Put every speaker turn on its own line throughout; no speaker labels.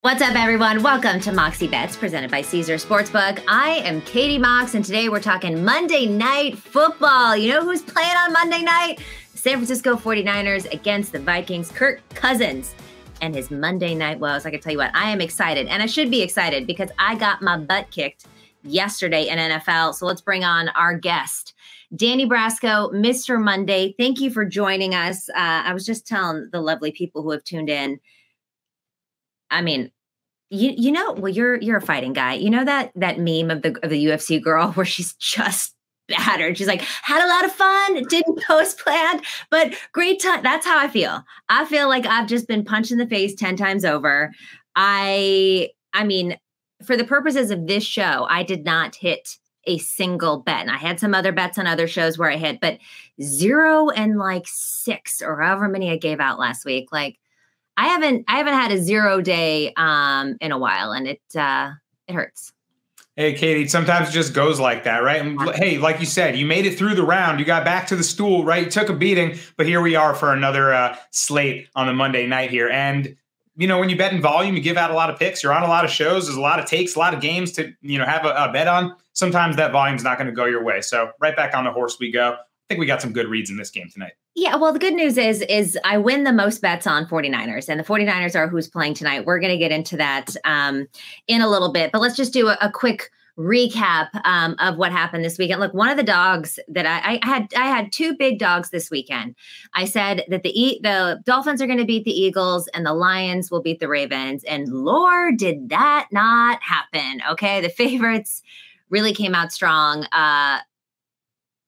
What's up, everyone? Welcome to Moxie Bets, presented by Caesar Sportsbook. I am Katie Mox, and today we're talking Monday Night Football. You know who's playing on Monday night? The San Francisco 49ers against the Vikings. Kirk Cousins and his Monday Night Woes. I can tell you what, I am excited, and I should be excited because I got my butt kicked yesterday in NFL. So let's bring on our guest, Danny Brasco, Mr. Monday. Thank you for joining us. I was just telling the lovely people who have tuned in, I mean, you know, well, you're a fighting guy. You know that meme of the UFC girl where she's just battered. She's like, had a lot of fun. It didn't go as planned, but great time. That's how I feel. I feel like I've just been punched in the face 10 times over. I mean, for the purposes of this show, I did not hit a single bet. And I had some other bets on other shows where I hit, but 0 and like 6 or however many I gave out last week. Like, I haven't had a 0 day in a while, and it hurts.
Hey, Katie, sometimes it just goes like that, right? And hey, like you said, you made it through the round. You got back to the stool, right? You took a beating, but here we are for another slate on the Monday night here. And, you know, when you bet in volume, you give out a lot of picks. You're on a lot of shows. There's a lot of takes, a lot of games to, you know, have a bet on. Sometimes that volume's not going to go your way. So right back on the horse we go. I think we got some good reads in this game tonight.
Yeah, well, the good news is I win the most bets on 49ers, and the 49ers are who's playing tonight. We're going to get into that in a little bit, but let's just do a quick recap of what happened this weekend. Look, one of the dogs that I had 2 big dogs this weekend. I said that the Dolphins are going to beat the Eagles and the Lions will beat the Ravens, and Lord, did that not happen. Okay, the favorites really came out strong.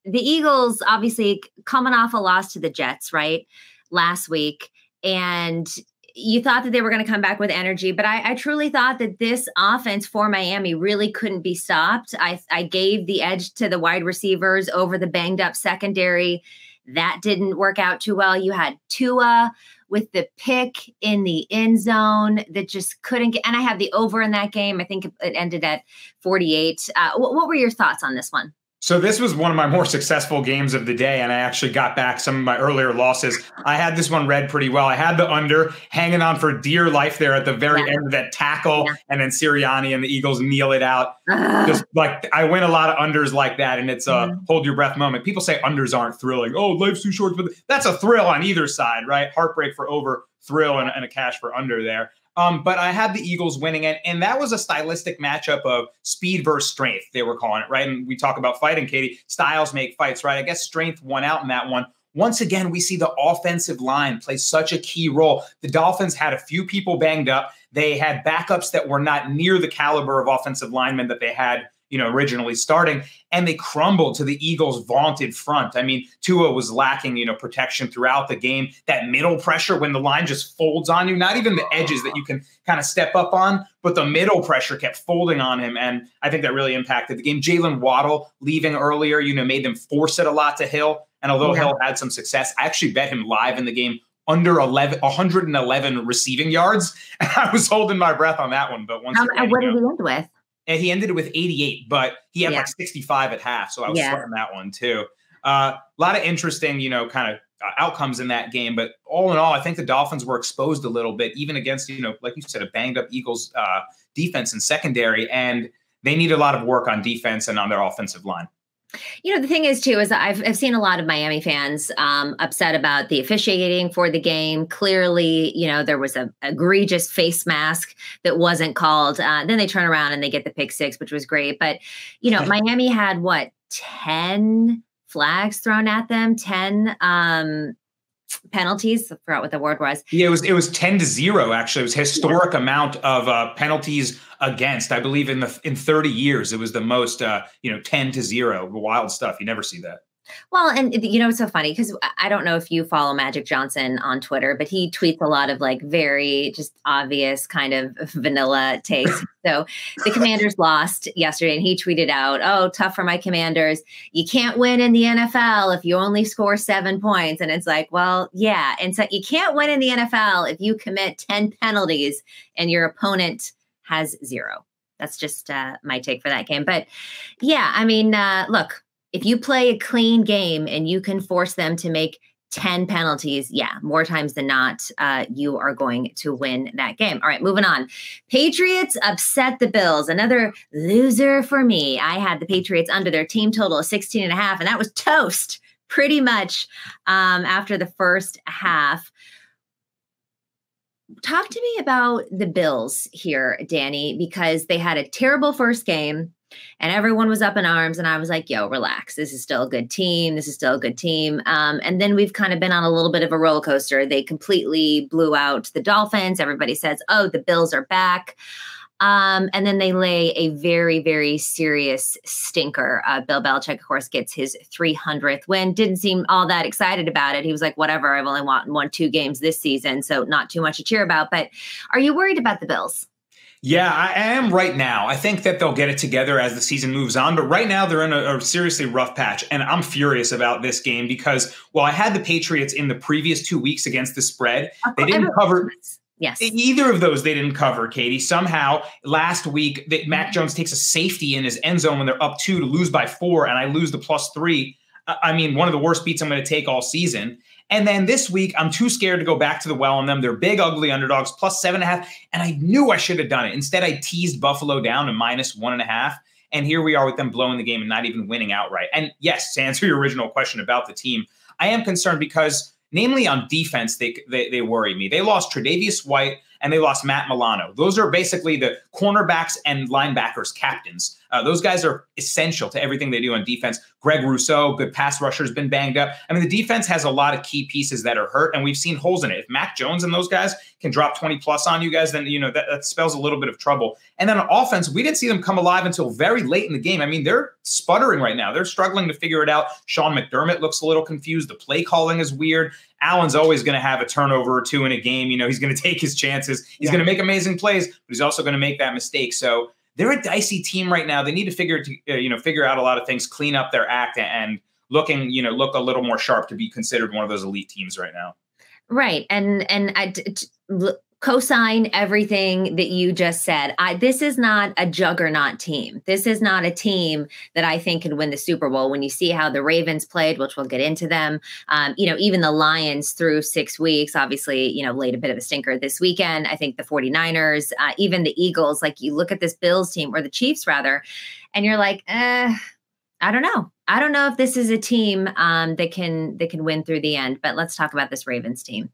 The Eagles, obviously, coming off a loss to the Jets, right, last week. And you thought that they were going to come back with energy. But I truly thought that this offense for Miami really couldn't be stopped. I gave the edge to the wide receivers over the banged-up secondary. That didn't work out too well. You had Tua with the pick in the end zone that just couldn't get – and I had the over in that game. I think it ended at 48. What were your thoughts on this one?
So this was one of my more successful games of the day, and I actually got back some of my earlier losses. I had this one read pretty well. I had the under hanging on for dear life there at the very end of that tackle, and then Sirianni and the Eagles kneel it out. Just like I win a lot of unders like that, and it's a hold your breath moment. People say unders aren't thrilling. Oh, life's too short. But that's a thrill on either side, right? Heartbreak for over, thrill, and a cash for under there. But I had the Eagles winning it, and that was a stylistic matchup of speed versus strength, they were calling it, right? And we talk about fighting, Katie. Styles make fights, right? I guess strength won out in that one. Once again, we see the offensive line play such a key role. The Dolphins had a few people banged up. They had backups that were not near the caliber of offensive linemen that they had, you know, originally starting, and they crumbled to the Eagles' vaunted front. I mean, Tua was lacking, you know, protection throughout the game. That middle pressure when the line just folds on you, not even the edges that you can kind of step up on, but the middle pressure kept folding on him, and I think that really impacted the game. Jalen Waddle leaving earlier, you know, made them force it a lot to Hill, and although Hill had some success, I actually bet him live in the game under 111 receiving yards, and I was holding my breath on that one. But once again,
what did he end with?
And he ended it with 88, but he had like 65 at half. So I was sweating that one too. A lot of interesting, you know, kind of outcomes in that game. But all in all, I think the Dolphins were exposed a little bit, even against, you know, like you said, a banged up Eagles defense and secondary. And they need a lot of work on defense and on their offensive line.
You know, the thing is, too, is that I've seen a lot of Miami fans upset about the officiating for the game. Clearly, you know, there was a egregious face mask that wasn't called. Then they turn around and they get the pick 6, which was great. But, you know, Miami had, 10 flags thrown at them, 10 penalties. I forgot what the word was.
Yeah, it was 10-0, actually. It was a historic amount of penalties against. I believe in 30 years, it was the most, 10-0. Wild stuff. You never see that.
Well, and you know, it's so funny because I don't know if you follow Magic Johnson on Twitter, but he tweets a lot of like very just obvious kind of vanilla takes. So the Commanders lost yesterday and he tweeted out, "Oh, tough for my Commanders. You can't win in the NFL if you only score 7 points." And it's like, well, yeah. And so you can't win in the NFL if you commit 10 penalties and your opponent has 0. That's just my take for that game. But yeah, I mean, look, if you play a clean game and you can force them to make 10 penalties, yeah, more times than not, you are going to win that game. All right, moving on. Patriots upset the Bills. Another loser for me. I had the Patriots under their team total of 16.5, and that was toast pretty much after the first half. Talk to me about the Bills here, Danny, because they had a terrible first game. And everyone was up in arms, and I was like, yo, relax. This is still a good team. This is still a good team. And then we've kind of been on a little bit of a roller coaster. They completely blew out the Dolphins. Everybody says, oh, the Bills are back. And then they lay a very, very serious stinker. Bill Belichick, of course, gets his 300th win. Didn't seem all that excited about it. He was like, whatever, I've only won 2 games this season, so not too much to cheer about. But are you worried about the Bills?
Yeah, I am right now. I think that they'll get it together as the season moves on. But right now, they're in a seriously rough patch. And I'm furious about this game because, well, I had the Patriots in the previous 2 weeks against the spread. They didn't cover.
Yes.
Either of those they didn't cover, Katie. Somehow, last week, Mac Jones takes a safety in his end zone when they're up 2 to lose by 4, and I lose the +3. I mean, one of the worst beats I'm going to take all season. And then this week, I'm too scared to go back to the well on them. They're big, ugly underdogs, +7.5. And I knew I should have done it. Instead, I teased Buffalo down to -1.5. And here we are with them blowing the game and not even winning outright. And yes, to answer your original question about the team, I am concerned because, namely on defense, they worry me. They lost Tre'Davious White and they lost Matt Milano. Those are basically the cornerbacks and linebackers captains. Those guys are essential to everything they do on defense. Greg Rousseau, good pass rusher, has been banged up. I mean, the defense has a lot of key pieces that are hurt, and we've seen holes in it. If Mac Jones and those guys can drop 20+ on you guys, then that spells a little bit of trouble. And then on offense, we didn't see them come alive until very late in the game. I mean, they're sputtering right now. They're struggling to figure it out. Sean McDermott looks a little confused. The play calling is weird. Allen's always going to have a turnover or 2 in a game. He's going to take his chances. He's going to make amazing plays, but he's also going to make that mistake. So they're a dicey team right now. They need to figure out a lot of things, clean up their act, and look a little more sharp to be considered one of those elite teams right now.
Right. And I co-sign everything that you just said. This is not a juggernaut team. This is not a team that I think can win the Super Bowl. When you see how the Ravens played, which we'll get into them, even the Lions through 6 weeks, obviously, laid a bit of a stinker this weekend. I think the 49ers, even the Eagles, like you look at this Bills team, or the Chiefs rather, and you're like, I don't know. I don't know if this is a team that can win through the end. But let's talk about this Ravens team.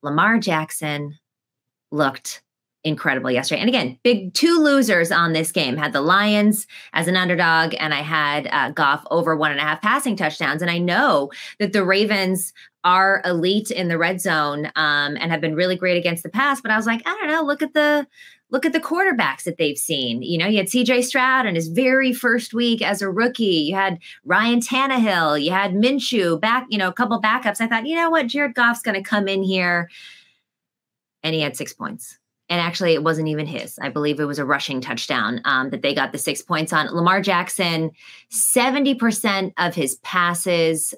Lamar Jackson looked incredible yesterday. And again, big 2 losers on this game. Had the Lions as an underdog, and I had Goff over 1.5 passing touchdowns. And I know that the Ravens are elite in the red zone and have been really great against the pass. But I was like, I don't know, look at the quarterbacks that they've seen. You had CJ Stroud in his very first week as a rookie. You had Ryan Tannehill. You had Minshew back, a couple backups. I thought, you know what, Jared Goff's going to come in here. And he had 6 points. And actually, it wasn't even his. I believe it was a rushing touchdown that they got the 6 points on. Lamar Jackson, 70% of his passes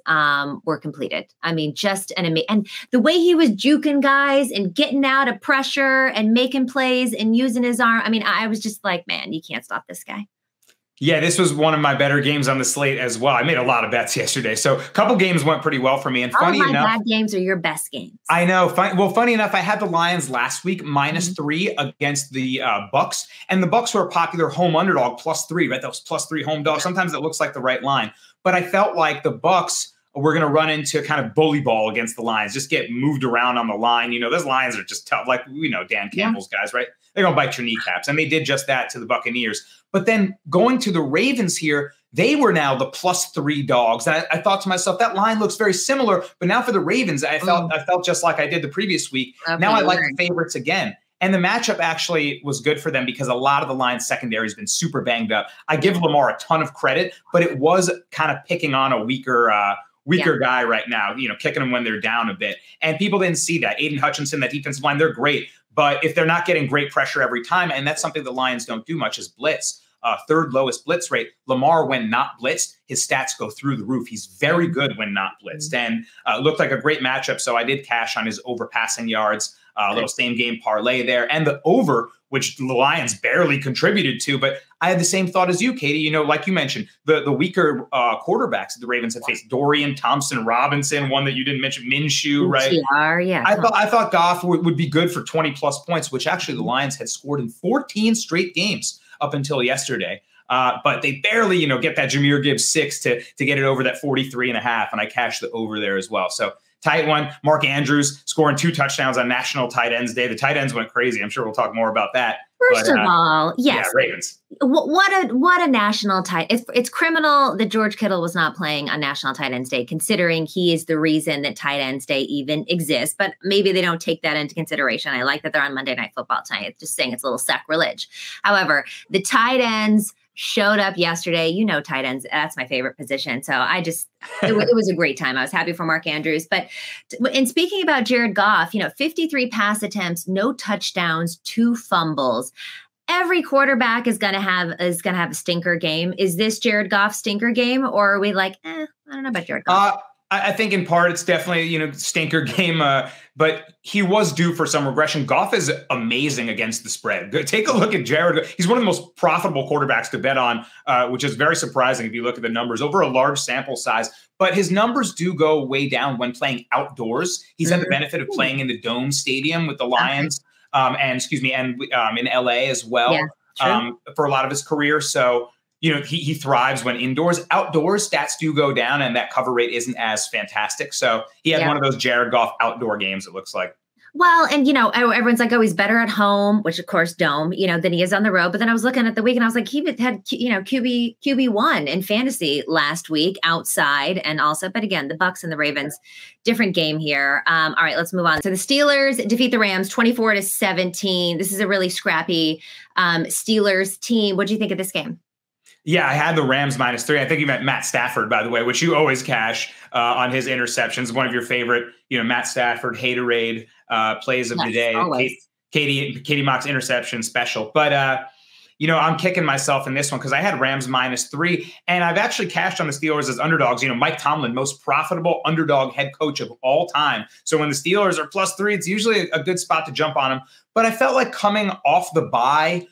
were completed. I mean, just an amazing. And the way he was juking guys and getting out of pressure and making plays and using his arm. I mean, I was just like, man, you can't stop this guy.
Yeah, this was one of my better games on the slate as well. I made a lot of bets yesterday, so a couple games went pretty well for me. And funny enough,
bad games are your best games.
I know. Funny enough, I had the Lions last week -3 against the Bucks, and the Bucks were a popular home underdog +3, right? That was +3 home dog. Sometimes it looks like the right line, but I felt like the Bucks were going to run into kind of bully ball against the Lions, just get moved around on the line. Those Lions are just tough. Like we know Dan Campbell's guys, right? They're going to bite your kneecaps, and they did just that to the Buccaneers. But then going to the Ravens here, they were now the +3 dogs. And I thought to myself, that line looks very similar. But now for the Ravens, I felt just like I did the previous week. Okay, now I like the favorites again. And the matchup actually was good for them because a lot of the Lions secondary has been super banged up. I give Lamar a ton of credit, but it was kind of picking on a weaker guy right now, kicking them when they're down a bit. And people didn't see that. Aiden Hutchinson, that defensive line, they're great. But if they're not getting great pressure every time, and that's something the Lions don't do much, is blitz. 3rd lowest blitz rate. Lamar, when not blitzed, his stats go through the roof. He's very good when not blitzed, and looked like a great matchup. So I did cash on his over passing yards, a little same game parlay there. And the over which the Lions barely contributed to. But I had the same thought as you, Katie. You know, like you mentioned, the weaker quarterbacks that the Ravens have faced: Dorian Thompson-Robinson, one that you didn't mention, Minshew, right?
Yeah.
I thought Goff would be good for 20-plus points, which actually the Lions had scored in 14 straight games up until yesterday. But they barely, get that Jahmyr Gibbs 6 to get it over that 43.5, and I cashed the over there as well. So tight one. Mark Andrews scoring 2 touchdowns on National Tight Ends Day. The tight ends went crazy. I'm sure we'll talk more about that.
First of all, yes,
yeah, Ravens.
What a national tight. It's criminal that George Kittle was not playing on National Tight Ends Day, considering he is the reason that Tight Ends Day even exists. But maybe they don't take that into consideration. I like that they're on Monday Night Football tonight. It's just saying it's a little sacrilege. However, the tight ends showed up yesterday. Tight ends, that's my favorite position. So it was a great time. I was happy for Mark Andrews. But in speaking about Jared Goff, 53 pass attempts, no touchdowns, 2 fumbles. Every quarterback is gonna have a stinker game. Is this Jared Goff's stinker game, or are we like, I don't know about Jared Goff?
I think in part it's definitely, stinker game, but he was due for some regression. Goff is amazing against the spread. Take a look at Jared. He's one of the most profitable quarterbacks to bet on, which is very surprising if you look at the numbers over a large sample size. But his numbers do go way down when playing outdoors. He's had the benefit of playing in the Dome Stadium with the Lions, and in LA as well, for a lot of his career. So, he thrives when indoors. Outdoors, stats do go down, and that cover rate isn't as fantastic. So he had one of those Jared Goff outdoor games, it looks like.
Well, and, everyone's like, oh, he's better at home, which, of course, Dome, than he is on the road. But then I was looking at the week, and I was like, he had, QB1 in fantasy last week outside. And also, but again, the Bucs and the Ravens, different game here. All right, let's move on. So the Steelers defeat the Rams 24-17. This is a really scrappy Steelers team. What do you think of this game?
Yeah, I had the Rams -3. I think you meant Matt Stafford, by the way, which you always cash on his interceptions. One of your favorite, Matt Stafford haterade plays of the day. Katie Mock's interception special. But, I'm kicking myself in this one because I had Rams -3, and I've actually cashed on the Steelers as underdogs. Mike Tomlin, most profitable underdog head coach of all time. So when the Steelers are +3, it's usually a good spot to jump on them. But I felt like coming off the bye,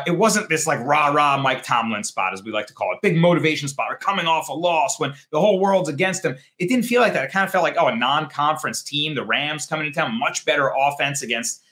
it wasn't this like rah-rah Mike Tomlin spot, as we like to call it, big motivation spot, or coming off a loss when the whole world's against him. It didn't feel like that. It kind of felt like, a non-conference team, the Rams coming to town, much better offense against,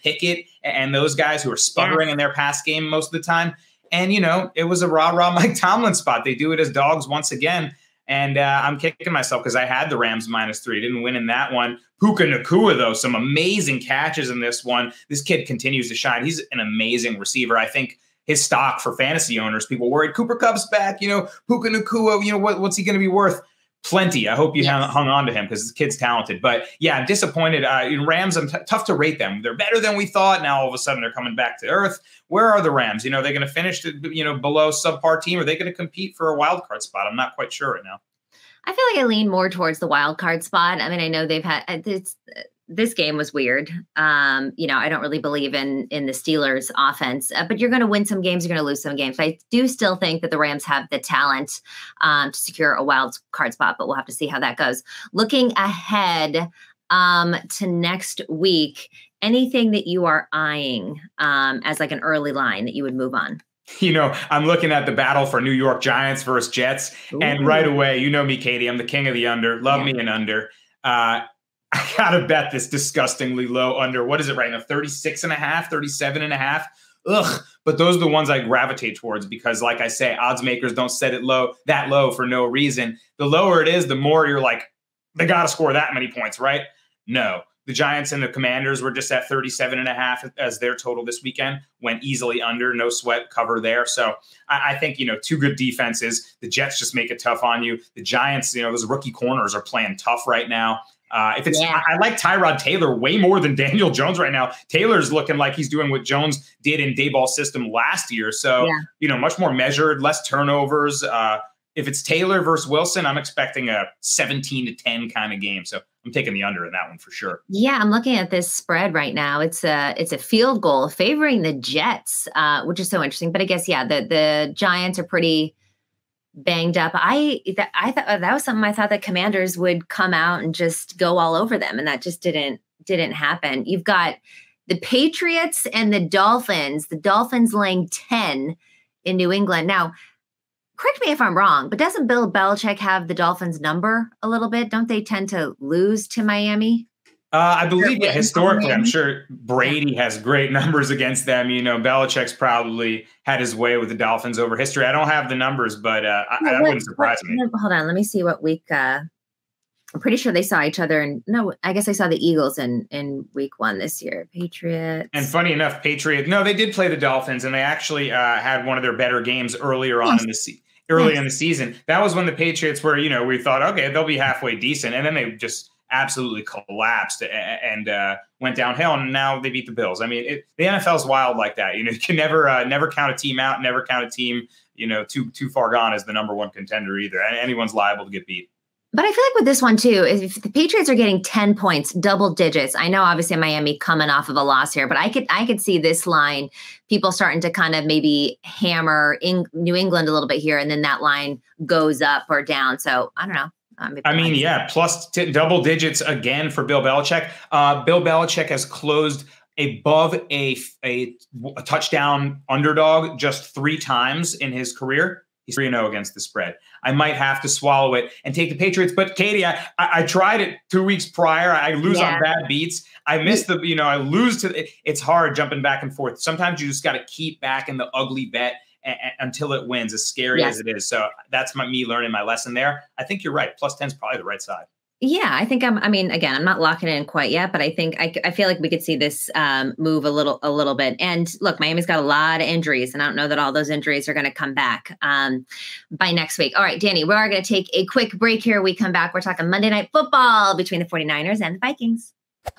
Pickett and those guys who are sputtering in their pass game most of the time. And, it was a rah-rah Mike Tomlin spot. They do it as dogs once again. And I'm kicking myself because I had the Rams -3. Didn't win in that one. Puka Nacua, though, some amazing catches in this one. This kid continues to shine. He's an amazing receiver. I think his stock for fantasy owners, people worried Cooper Kupp's back, Puka Nacua, what's he going to be worth? Plenty. I hope you hung on to him because this kid's talented. But yeah, I'm disappointed. Rams, tough to rate them. They're better than we thought. Now all of a sudden they're coming back to earth. Where are the Rams? They're going to finish below subpar team. Are they going to compete for a wild card spot? I'm not quite sure right now.
I feel like I lean more towards the wild card spot. I mean, I know they've had this game was weird. I don't really believe in the Steelers offense, but you're going to win some games. You're going to lose some games. I do still think that the Rams have the talent to secure a wild card spot, but we'll have to see how that goes. Looking ahead to next week, anything that you are eyeing as like an early line that you would move on?
I'm looking at the battle for New York Giants versus Jets. Ooh. And right away, you know me, Katie, I'm the king of the under. Love me an under. I got to bet this disgustingly low under. What is it right now? 36.5, 37.5. Ugh. But those are the ones I gravitate towards because, like I say, odds makers don't set it that low for no reason. The lower it is, the more you're like, they got to score that many points, right? No. The Giants and the Commanders were just at 37.5 as their total this weekend. Went easily under, no sweat cover there. So I think, two good defenses. The Jets just make it tough on you. The Giants, those rookie corners are playing tough right now. I like Tyrod Taylor way more than Daniel Jones right now. Taylor's looking like he's doing what Jones did in Dayball's system last year. So, much more measured, less turnovers. If it's Taylor versus Wilson, I'm expecting a 17-10 kind of game. So I'm taking the under in that one for sure. Yeah,
I'm looking at this spread right now. It's a field goal favoring the Jets, which is so interesting. But I guess, the Giants are pretty banged up. I thought that was something I thought that Commanders would come out and just go all over them. And that just didn't happen. You've got the Patriots and the Dolphins laying 10 in New England. Now, correct me if I'm wrong, but doesn't Bill Belichick have the Dolphins number a little bit? Don't they tend to lose to Miami?
I believe, yeah, historically, I'm sure Brady has great numbers against them. You know, Belichick's probably had his way with the Dolphins over history. I don't have the numbers, but that wouldn't surprise me.
Hold on. Let me see what week. I'm pretty sure they saw each other. I guess I saw the Eagles in week 1 this year. Patriots.
And funny enough, they did play the Dolphins, and they actually had one of their better games earlier on in the season. In the season. That was when the Patriots were, we thought, okay, they'll be halfway decent. And then they just absolutely collapsed and went downhill, and now they beat the Bills. I mean, the NFL's wild like that. You can never count a team out, never count a team, too far gone as the number one contender either. And anyone's liable to get beat.
But I feel like with this one too, if the Patriots are getting 10 points, double digits, I know obviously Miami coming off of a loss here, but I could see this line, people starting to kind of maybe hammer in New England a little bit here, and then that line goes up or down. So I don't know.
Plus double digits again for Bill Belichick. Bill Belichick has closed above a touchdown underdog just 3 times in his career. He's 3-0 against the spread. I might have to swallow it and take the Patriots. But Katie, I tried it 2 weeks prior. I lose on bad beats. I miss I lose to it's hard jumping back and forth. Sometimes you just got to keep back in the ugly bet until it wins, as scary as it is. So that's me learning my lesson there. I think you're right. Plus 10 is probably the right side.
Yeah, I think I'm not locking it in quite yet, but I think I feel like we could see this move a little bit. And look, Miami's got a lot of injuries, and I don't know that all those injuries are going to come back by next week. All right, Danny, we are going to take a quick break here. We come back. We're talking Monday Night Football between the 49ers and the Vikings.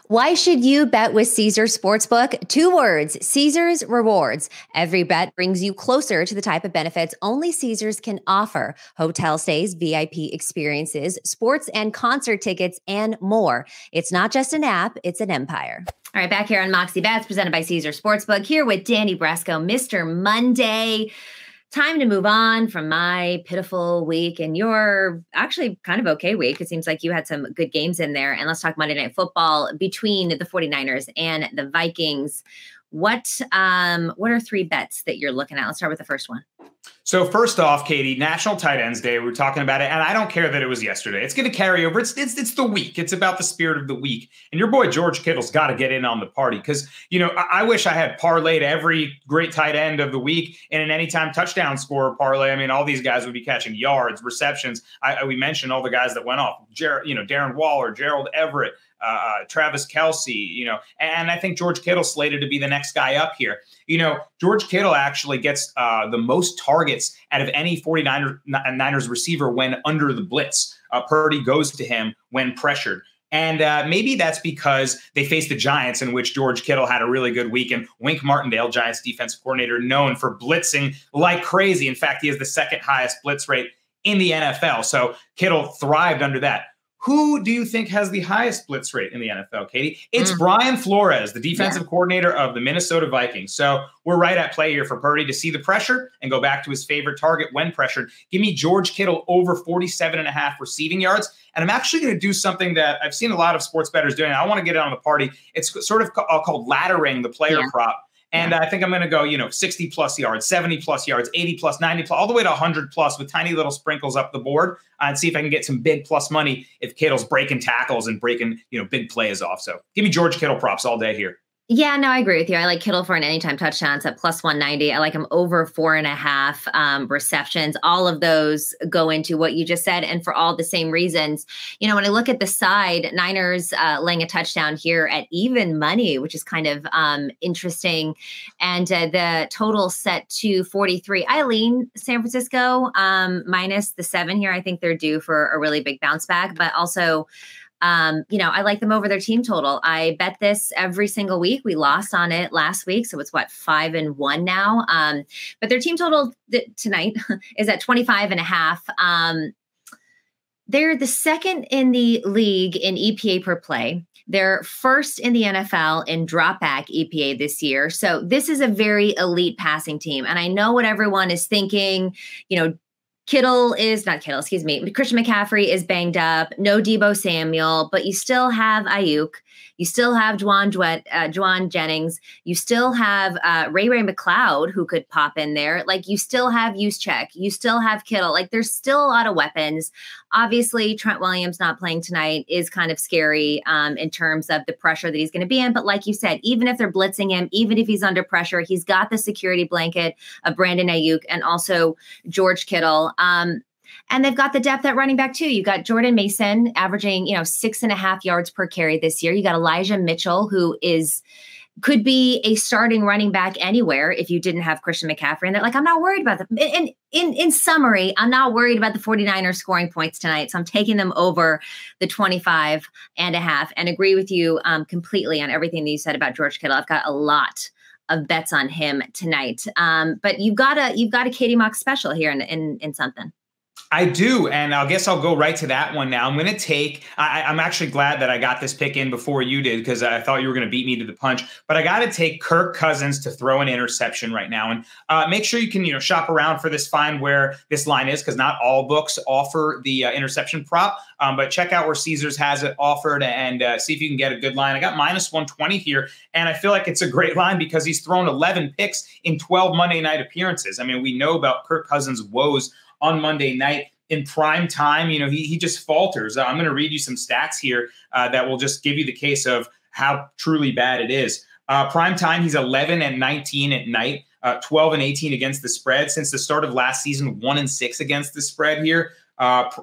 Why should you bet with Caesars Sportsbook? 2 words, Caesars Rewards. Every bet brings you closer to the type of benefits only Caesars can offer. Hotel stays, VIP experiences, sports and concert tickets, and more. It's not just an app, it's an empire. All right, back here on Moxie Bets, presented by Caesars Sportsbook, here with Danny Brasco, Mr. Monday. Time to move on from my pitiful week and your actually kind of okay week. It seems like you had some good games in there. And let's talk Monday Night Football between the 49ers and the Vikings. What are 3 bets that you're looking at? Let's start with the first one.
So first off, Katie, National Tight Ends Day. We were talking about it, and I don't care that it was yesterday. It's going to carry over. It's the week. It's about the spirit of the week. And your boy George Kittle's got to get in on the party because, I wish I had parlayed every great tight end of the week in an anytime touchdown scorer parlay. I mean, all these guys would be catching yards, receptions. We mentioned all the guys that went off. Darren Waller, Gerald Everett, Travis Kelce, and I think George Kittle slated to be the next guy up here. George Kittle actually gets the most targets out of any 49ers receiver when under the blitz. Purdy goes to him when pressured. And maybe that's because they faced the Giants, in which George Kittle had a really good week. And Wink Martindale, Giants defensive coordinator, known for blitzing like crazy. In fact, he has the 2nd highest blitz rate in the NFL. So Kittle thrived under that. Who do you think has the highest blitz rate in the NFL, Katie? It's Brian Flores, the defensive coordinator of the Minnesota Vikings. So we're right at play here for Purdy to see the pressure and go back to his favorite target when pressured. Give me George Kittle over 47.5 receiving yards. And I'm actually going to do something that I've seen a lot of sports bettors doing. I want to get it on the party. It's sort of called laddering the player prop. And I think I'm going to go, 60 plus yards, 70 plus yards, 80 plus, 90 plus, all the way to 100 plus with tiny little sprinkles up the board and see if I can get some big plus money if Kittle's breaking tackles and breaking, big plays off. So give me George Kittle props all day here.
Yeah, no, I agree with you. I like Kittle for an anytime touchdown. It's at plus 190. I like him over 4.5 receptions. All of those go into what you just said. And for all the same reasons, when I look at the side, Niners laying a touchdown here at even money, which is kind of interesting. And the total set to 43. I lean San Francisco minus the 7 here. I think they're due for a really big bounce back, but also I like them over their team total. I bet this every single week. We lost on it last week. So it's 5-1 now. But their team total tonight is at 25.5. They're the 2nd in the league in EPA per play. They're 1st in the NFL in dropback EPA this year. So this is a very elite passing team. And I know what everyone is thinking, Christian McCaffrey is banged up, no Deebo Samuel, but you still have Ayuk. You still have Juwan Jennings. You still have Ray McLeod, who could pop in there. Like, you still have Juszczyk. You still have Kittle. Like, there's still a lot of weapons. Obviously, Trent Williams not playing tonight is kind of scary in terms of the pressure that he's going to be in. But like you said, even if they're blitzing him, even if he's under pressure, he's got the security blanket of Brandon Ayuk and also George Kittle. And they've got the depth at running back too. You got Jordan Mason averaging, 6.5 yards per carry this year. You got Elijah Mitchell, who could be a starting running back anywhere if you didn't have Christian McCaffrey. And they're like, I'm not worried about them. In summary, I'm not worried about the 49ers scoring points tonight. So I'm taking them over the 25.5 and agree with you completely on everything that you said about George Kittle. I've got a lot of bets on him tonight. But you've got a Katie Mox special here in something.
I do, and I guess I'll go right to that one now. I'm going to take I'm actually glad that I got this pick in before you did, because I thought you were going to beat me to the punch. But I got to take Kirk Cousins to throw an interception right now. And make sure you can shop around for this, find where this line is, because not all books offer the interception prop. But check out where Caesars has it offered and see if you can get a good line. I got -120 here, and I feel like it's a great line because he's thrown 11 picks in 12 Monday night appearances. I mean, we know about Kirk Cousins' woes on Monday night. In prime time, he just falters. I'm going to read you some stats here that will just give you the case of how truly bad it is. Prime time, he's 11-19 at night, 12-18 against the spread. Since the start of last season, 1-6 against the spread here.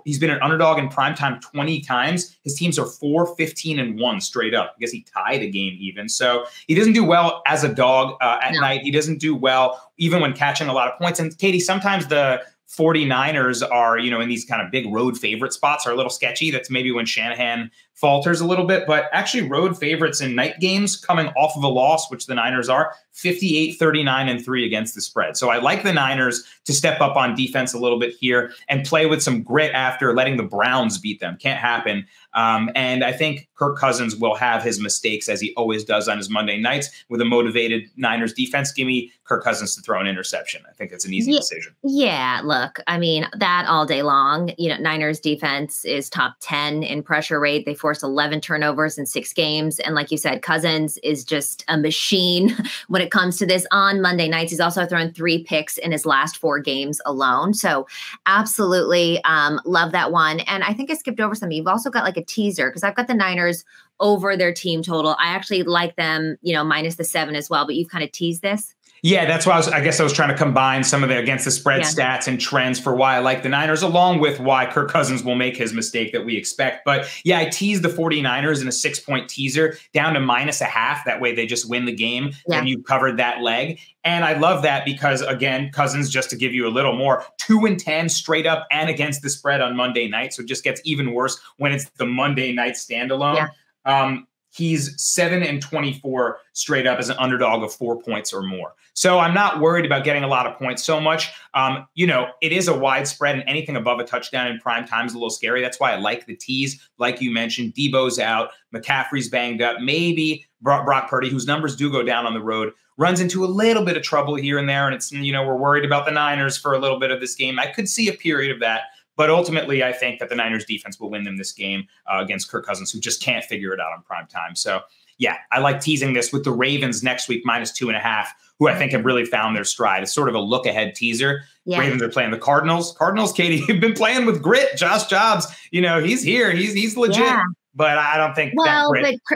He's been an underdog in primetime 20 times. His teams are 4-15-1 straight up. I guess he tied a game even. So he doesn't do well as a dog at night. He doesn't do well even when catching a lot of points. And Katie, sometimes the 49ers are, in these kind of big road favorite spots are a little sketchy. That's maybe when Shanahan falters a little bit, but actually road favorites in night games coming off of a loss, which the Niners are, 58-39-3 against the spread. So I like the Niners to step up on defense a little bit here and play with some grit after letting the Browns beat them. Can't happen. And I think Kirk Cousins will have his mistakes, as he always does on his Monday nights. With a motivated Niners defense, give me Kirk Cousins to throw an interception. I think that's an easy decision.
Yeah, look, I mean, that all day long. Niners defense is top 10 in pressure rate. They forced 11 turnovers in 6 games. And like you said, Cousins is just a machine when it comes to this on Monday nights. He's also thrown 3 picks in his last 4 games alone. So absolutely love that one. And I think I skipped over something. You've also got like a teaser, because I've got the Niners over their team total. I actually like them, minus the 7 as well, but you've kind of teased this.
Yeah, that's why I guess I was trying to combine some of the against the spread stats and trends for why I like the Niners, along with why Kirk Cousins will make his mistake that we expect. But yeah, I teased the 49ers in a 6-point teaser down to -0.5. That way they just win the game and you covered that leg. And I love that because, again, Cousins, just to give you a little more, 2-10 straight up and against the spread on Monday night. So it just gets even worse when it's the Monday night standalone. Yeah. He's 7-24 straight up as an underdog of 4 points or more. So I'm not worried about getting a lot of points so much. It is a wide spread, and anything above a touchdown in prime time is a little scary. That's why I like the tease. Like you mentioned, Debo's out, McCaffrey's banged up. Maybe Brock Purdy, whose numbers do go down on the road, runs into a little bit of trouble here and there. And it's, we're worried about the Niners for a little bit of this game. I could see a period of that. But ultimately, I think that the Niners defense will win them this game against Kirk Cousins, who just can't figure it out on prime time. So, yeah, I like teasing this with the Ravens next week, -2.5, who I think have really found their stride. It's sort of a look-ahead teaser. Yeah. Ravens are playing the Cardinals. Cardinals, Katie, have been playing with grit. Josh Jobs, he's here. He's legit. Yeah. But I don't think
but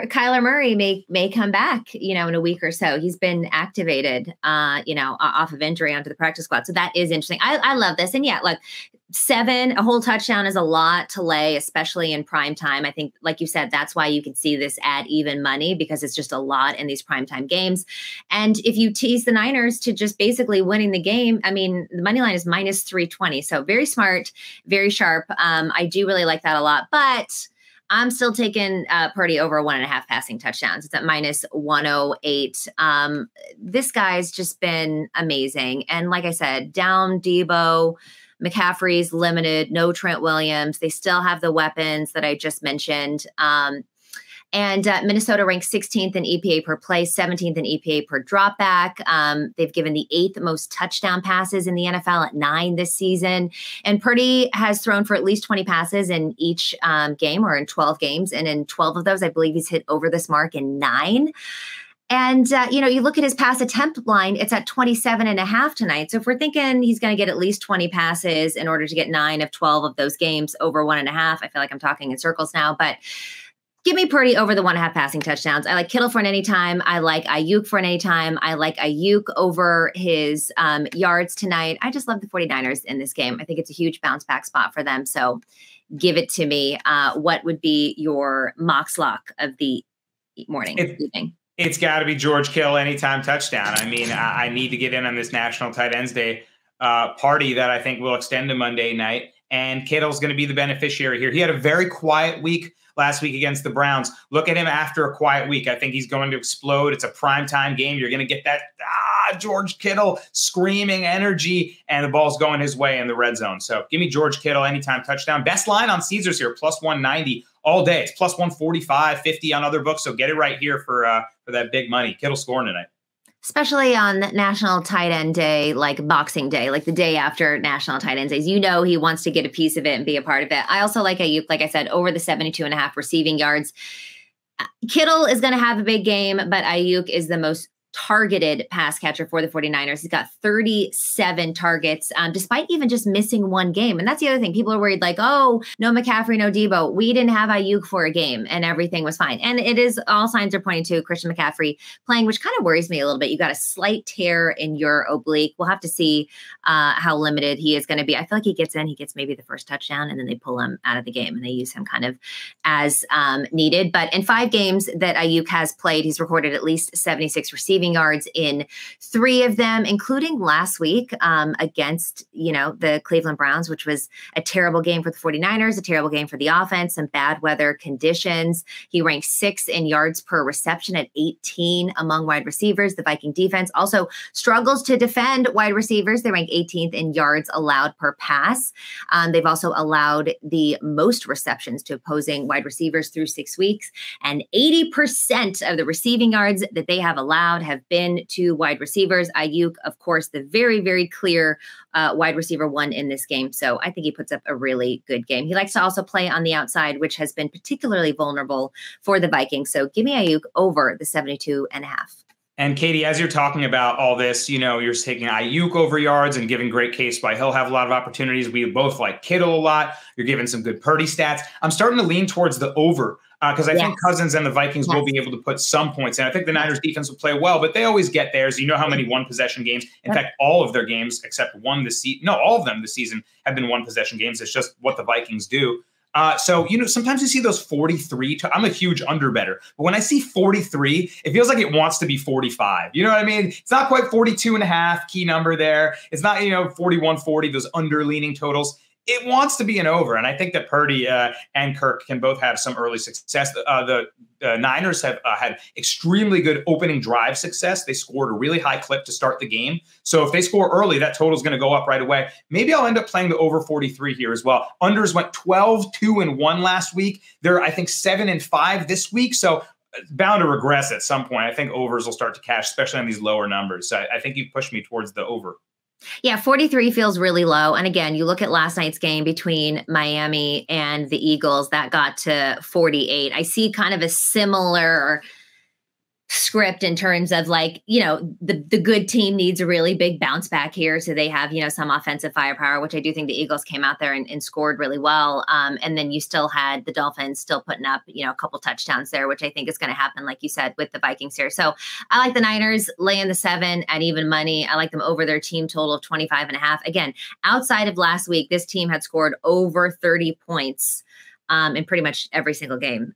Kyler Murray may come back, in a week or so. He's been activated, off of injury onto the practice squad. So that is interesting. I love this. And yeah, look, 7, a whole touchdown is a lot to lay, especially in prime time. I think, like you said, that's why you can see this at even money, because it's just a lot in these primetime games. And if you tease the Niners to just basically winning the game, I mean, the money line is -320. So very smart, very sharp. I do really like that a lot. But I'm still taking Purdy over 1.5 passing touchdowns. It's at -108. This guy's just been amazing. And like I said, down Debo, McCaffrey's limited, no Trent Williams. They still have the weapons that I just mentioned. And Minnesota ranks 16th in EPA per play, 17th in EPA per dropback. They've given the 8th most touchdown passes in the NFL at 9 this season. And Purdy has thrown for at least 20 passes in each game, or in 12 games. And in 12 of those, I believe he's hit over this mark in 9. And, you look at his pass attempt line, it's at 27.5 tonight. So if we're thinking he's going to get at least 20 passes in order to get 9 of 12 of those games over 1.5, I feel like I'm talking in circles now, but give me Purdy over the 1.5 passing touchdowns. I like Kittle for an anytime. I like Ayuk for an anytime. I like Ayuk over his yards tonight. I just love the 49ers in this game. I think it's a huge bounce back spot for them. So give it to me. What would be your Mox lock of the evening?
It's got to be George Kittle anytime touchdown. I mean, I need to get in on this National Tight Ends Day party that I think will extend to Monday night. And Kittle's going to be the beneficiary here. He had a very quiet week last week against the Browns. Look at him after a quiet week. I think he's going to explode. It's a primetime game. You're going to get that George Kittle screaming energy, and the ball's going his way in the red zone. So give me George Kittle anytime touchdown. Best line on Caesars here, plus 190 all day. It's plus 145, 50 on other books. So get it right here for that big money. Kittle scoring tonight.
Especially on National Tight End Day, like Boxing Day, like the day after National Tight End Days. He wants to get a piece of it and be a part of it. I also like Ayuk, like I said, over the 72.5 receiving yards. Kittle is going to have a big game, but Ayuk is the most targeted pass catcher for the 49ers. He's got 37 targets, despite even just missing one game. And that's the other thing. People are worried like, oh, no McCaffrey, no Debo. We didn't have Ayuk for a game and everything was fine. And it is, all signs are pointing to Christian McCaffrey playing, which kind of worries me a little bit. You got a slight tear in your oblique. We'll have to see how limited he is going to be. I feel like he gets maybe the first touchdown and then they pull him out of the game and they use him kind of as needed. But in 5 games that Ayuk has played, he's recorded at least 76 receiving yards in 3 of them, including last week against, the Cleveland Browns, which was a terrible game for the 49ers, a terrible game for the offense, some bad weather conditions. He ranked 6th in yards per reception at 18 among wide receivers. The Viking defense also struggles to defend wide receivers. They rank 18th in yards allowed per pass. They've also allowed the most receptions to opposing wide receivers through 6 weeks, and 80% of the receiving yards that they have allowed have been to wide receivers. Ayuk, of course, the very, very clear wide receiver 1 in this game. So I think he puts up a really good game. He likes to also play on the outside, which has been particularly vulnerable for the Vikings. So give me Ayuk over the 72.5.
And Katie, as you're talking about all this, you're taking Ayuk over yards and giving great case by he'll have a lot of opportunities. We both like Kittle a lot. You're giving some good Purdy stats. I'm starting to lean towards the over because I think Cousins and the Vikings will be able to put some points in. I think the Niners defense will play well, but they always get theirs. You know how many one-possession games. In fact, all of their games except one this season. No, all of them this season have been one-possession games. It's just what the Vikings do. So, sometimes you see those 43. I'm a huge under better, but when I see 43, it feels like it wants to be 45. You know what I mean? It's not quite 42.5 key number there. It's not, 41-40, those under leaning totals. It wants to be an over. And I think that Purdy and Kirk can both have some early success. The Niners have had extremely good opening drive success. They scored a really high clip to start the game. So if they score early, that total is going to go up right away. Maybe I'll end up playing the over 43 here as well. Unders went 12-2-1 last week. They're, I think, 7-5 this week. So bound to regress at some point. I think overs will start to cash, especially on these lower numbers. So I think you pushed me towards the over.
Yeah, 43 feels really low. And again, you look at last night's game between Miami and the Eagles, that got to 48. I see kind of a similar script in terms of like, the good team needs a really big bounce back here. So they have, some offensive firepower, which I do think the Eagles came out there and scored really well. And then you still had the Dolphins still putting up, a couple touchdowns there, which I think is going to happen, like you said, with the Vikings here. So I like the Niners laying the 7 at even money. I like them over their team total of 25.5. Again, outside of last week, this team had scored over 30 points in pretty much every single game.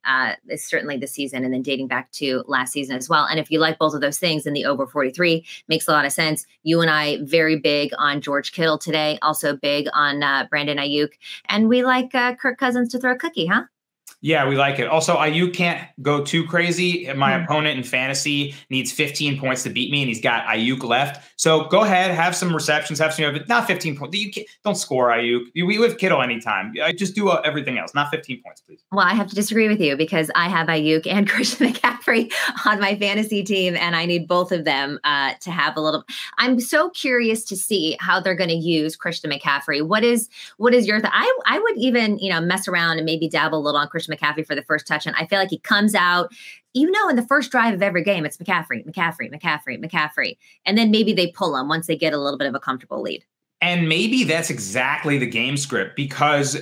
It's certainly this season and then dating back to last season as well. And if you like both of those things, then the over 43 makes a lot of sense. You and I very big on George Kittle today, also big on Brandon Ayuk. And we like Kirk Cousins to throw a cookie, huh?
Yeah, we like it. Also, Ayuk can't go too crazy. My opponent in fantasy needs 15 points to beat me, and he's got Ayuk left. So go ahead, have some receptions, have some, but not 15 points. Don't score Ayuk. We have Kittle anytime. Just do everything else, not 15 points, please.
Well, I have to disagree with you because I have Ayuk and Christian McCaffrey on my fantasy team, and I need both of them to have a little. I'm so curious to see how they're going to use Christian McCaffrey. What is your I would even mess around and maybe dabble a little on Christian McCaffrey for the first touchdown. I feel like he comes out, in the first drive of every game, it's McCaffrey. And then maybe they pull him once they get a little bit of a comfortable lead.
And maybe that's exactly the game script because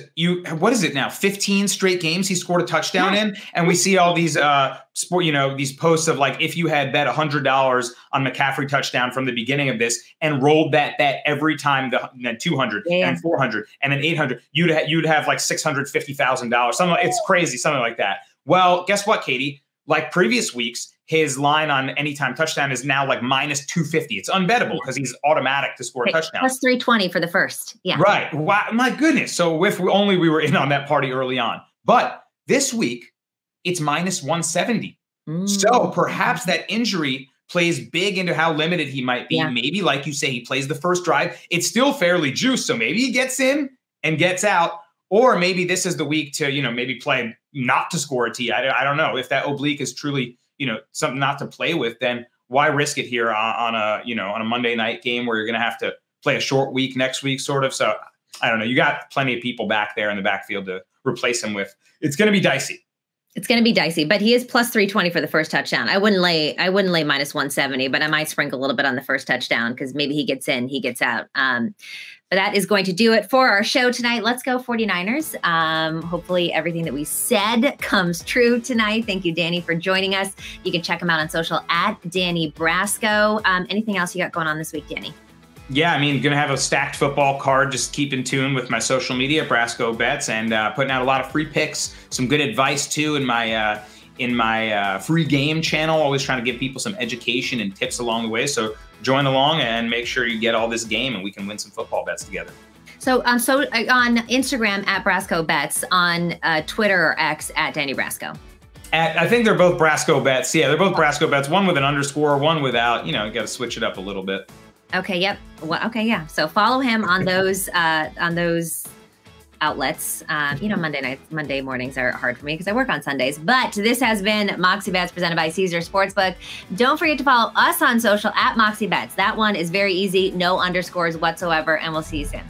what is it now? 15 straight games he scored a touchdown in. And we see all these these posts of like, if you had bet $100 on McCaffrey touchdown from the beginning of this and rolled that bet every time, then 200 and 400 and then 800, you'd have like $650,000. It's crazy, something like that. Well, guess what, Katie? Like previous weeks, his line on anytime touchdown is now like minus 250. It's unbettable because he's automatic to score a touchdown.
Plus 320 for the first. Yeah.
Right. Wow. My goodness. So if only we were in on that party early on. But this week, it's minus 170. So perhaps that injury plays big into how limited he might be. Yeah. Maybe, like you say, he plays the first drive. It's still fairly juiced. So maybe he gets in and gets out. Or maybe this is the week to, maybe play not to score a T. I don't know. If that oblique is truly, something not to play with, then why risk it here on a Monday night game where you're going to have to play a short week next week, sort of. So I don't know. You got plenty of people back there in the backfield to replace him with. It's going to be dicey.
It's going to be dicey, but he is plus 320 for the first touchdown. I wouldn't lay minus 170, but I might sprinkle a little bit on the first touchdown because maybe he gets in, he gets out. But that is going to do it for our show tonight. Let's go 49ers. Hopefully everything that we said comes true tonight. Thank you, Danny, for joining us. You can check him out on social at Danny Brasco. Anything else you got going on this week, Danny?
Yeah, going to have a stacked football card. Just keep in tune with my social media, Brasco Bets, and putting out a lot of free picks, some good advice too in my free game channel. Always trying to give people some education and tips along the way. So join along and make sure you get all this game and we can win some football bets together.
So on Instagram at Brasco Bets, on Twitter or X at Danny Brasco.
I think they're both Brasco Bets. Yeah, they're both Brasco Bets. One with an underscore, one without. You got to switch it up a little bit.
Okay. Yep. Well, okay. Yeah. So follow him on those outlets. Monday mornings are hard for me because I work on Sundays. But this has been Moxie Bets presented by Caesar Sportsbook. Don't forget to follow us on social at Moxie Bets. That one is very easy, no underscores whatsoever, and we'll see you soon.